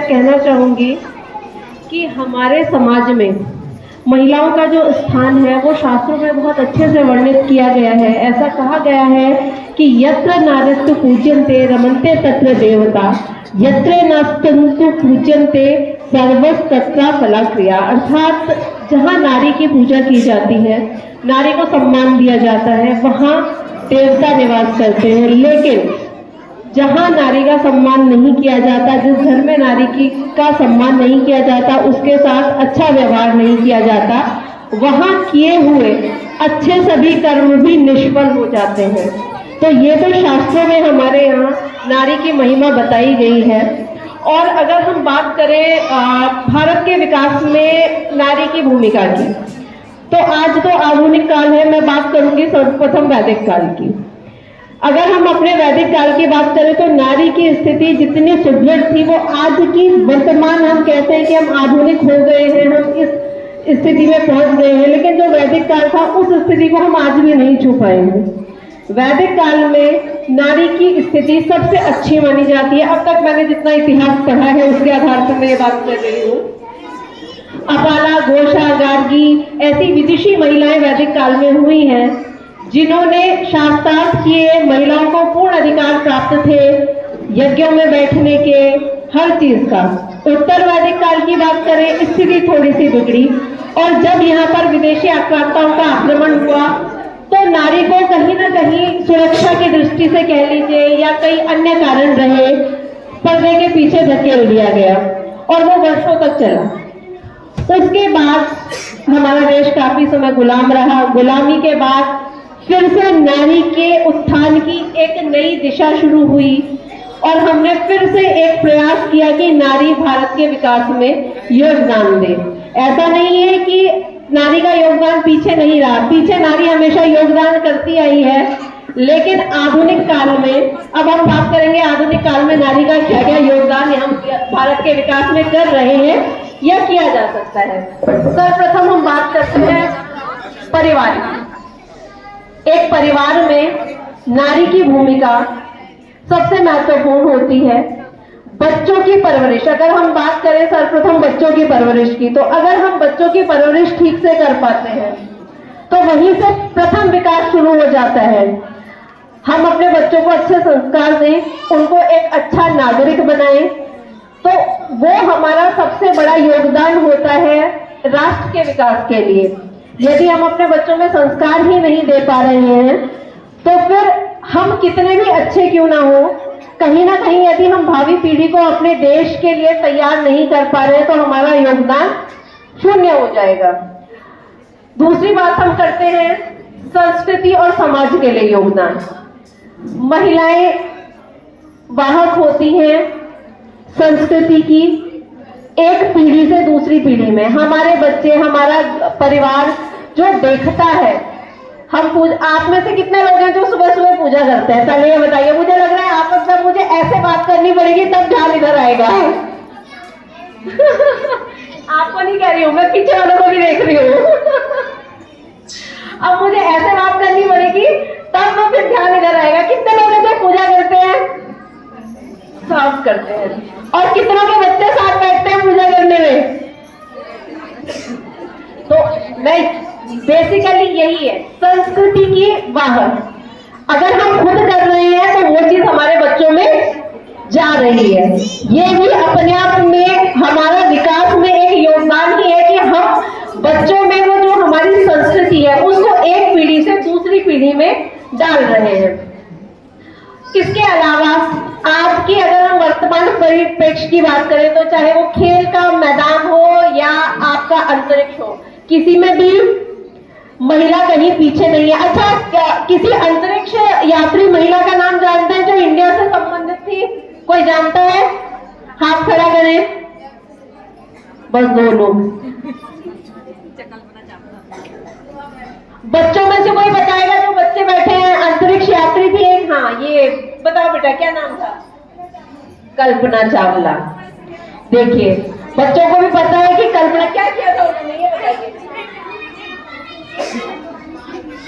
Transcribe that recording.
कहना चाहूंगी कि हमारे समाज में महिलाओं का जो स्थान है वो शास्त्रों में बहुत अच्छे से वर्णित किया गया है। ऐसा कहा गया है कि यत्र नारीस्तु पूज्यन्ते रमन्ते तत्र देवता, यत्र नास्तन्तु पूज्यन्ते सर्वस्तत्र फलाक्रिया। अर्थात जहाँ नारी की पूजा की जाती है, नारी को सम्मान दिया जाता है, वहाँ देवता निवास करते हैं। लेकिन जहाँ नारी का सम्मान नहीं किया जाता, जिस घर में नारी का सम्मान नहीं किया जाता, उसके साथ अच्छा व्यवहार नहीं किया जाता, वहाँ किए हुए अच्छे सभी कर्म भी निष्फल हो जाते हैं। तो ये तो शास्त्रों में हमारे यहाँ नारी की महिमा बताई गई है। और अगर हम बात करें भारत के विकास में नारी की भूमिका की, तो आज तो आधुनिक काल है, मैं बात करूंगी सर्वप्रथम वैदिक काल की। अगर हम अपने वैदिक काल की बात करें तो नारी की स्थिति जितनी सुदृढ़ थी, वो आज की वर्तमान हम कहते हैं कि हम आधुनिक हो गए हैं, हम इस स्थिति में पहुंच गए हैं, लेकिन जो वैदिक काल था उस स्थिति को हम आज भी नहीं छू पाएंगे। वैदिक काल में नारी की स्थिति सबसे अच्छी मानी जाती है। अब तक मैंने जितना इतिहास पढ़ा है उसके आधार पर मैं ये बात कर रही हूँ। अपाला, घोषा, गार्गी ऐसी विदुषी महिलाएं वैदिक काल में हुई हैं जिन्होंने शास्त्रार्थ किए, महिलाओं को पूर्ण अधिकार प्राप्त थे यज्ञों में बैठने के, हर चीज का। उत्तर वैदिक काल की बात करें, स्थिति थोड़ी सी बिगड़ी, और जब यहाँ पर विदेशी आक्रांताओं का आक्रमण हुआ तो नारी को कहीं ना कहीं सुरक्षा की दृष्टि से कह लीजिए या कई अन्य कारण रहे, पर्दे के पीछे धकेल दिया गया और वो वर्षों तक चला। उसके बाद हमारा देश काफी समय गुलाम रहा। गुलामी के बाद फिर से नारी के उत्थान की एक नई दिशा शुरू हुई और हमने फिर से एक प्रयास किया कि नारी भारत के विकास में योगदान दे। ऐसा नहीं है कि नारी का योगदान पीछे नहीं रहा, पीछे नारी हमेशा योगदान करती आई है, लेकिन आधुनिक काल में, अब हम बात करेंगे आधुनिक काल में नारी का क्या क्या योगदान हम भारत के विकास में कर रहे हैं या किया जा सकता है। सर्वप्रथम हम बात करते हैं परिवार की। एक परिवार में नारी की भूमिका सबसे महत्वपूर्ण होती है। बच्चों की परवरिश, अगर हम बात करें सर्वप्रथम बच्चों की परवरिश की, तो अगर हम बच्चों की परवरिश ठीक से कर पाते हैं तो वहीं से प्रथम विकास शुरू हो जाता है। हम अपने बच्चों को अच्छे संस्कार दें, उनको एक अच्छा नागरिक बनाएं, तो वो हमारा सबसे बड़ा योगदान होता है राष्ट्र के विकास के लिए। यदि हम अपने बच्चों में संस्कार ही नहीं दे पा रहे हैं तो फिर हम कितने भी अच्छे क्यों ना हो, कहीं ना कहीं यदि हम भावी पीढ़ी को अपने देश के लिए तैयार नहीं कर पा रहे तो हमारा योगदान शून्य हो जाएगा। दूसरी बात हम करते हैं संस्कृति और समाज के लिए योगदान। महिलाएं वाहक होती हैं संस्कृति की, एक पीढ़ी से दूसरी पीढ़ी में। हमारे बच्चे, हमारा परिवार जो देखता है, आप में से कितने लोग हैं जो सुबह सुबह पूजा करते हैं? पहले ये बताइए। मुझे लग रहा है आप सब मुझे ऐसे बात करनी पड़ेगी तब ध्यान इधर आएगा। आपको नहीं कह रही हूं, मैं पीछे वालों को भी देख रही हूँ। अब मुझे ऐसे बात करनी पड़ेगी तब तो फिर ध्यान इधर आएगा। कितने लोग हैं जो पूजा करते हैं? सब करते हैं। और कितनों के बच्चे साथ बैठते हैं पूजा करने में? तो मैं बेसिकली यही है, संस्कृति की वाहक। अगर हम खुद कर रहे हैं तो वो चीज हमारे बच्चों में जा रही है। ये भी अपने आप में हमारा विकास में एक योगदान ही है कि हम बच्चों में वो जो हमारी संस्कृति है उसको एक पीढ़ी से दूसरी पीढ़ी में डाल रहे हैं। इसके अलावा आज की अगर हम वर्तमान परिप्रेक्ष्य की बात करें तो चाहे वो खेल का मैदान हो या आपका अंतरिक्ष हो, किसी में भी महिला कहीं पीछे नहीं है। अच्छा, किसी अंतरिक्ष यात्री महिला का नाम जानते हैं जो इंडिया से संबंधित थी? कोई जानता है? हाथ खड़ा करें। बस 2 लोग। बच्चों में से कोई बताएगा? जो बच्चे बैठे हैं, अंतरिक्ष यात्री थी एक। हाँ, ये बताओ बेटा, क्या नाम था? कल्पना चावला। देखिए, बच्चों को भी पता है कि कल्पना क्या किया था उन्होंने, ये बताइए।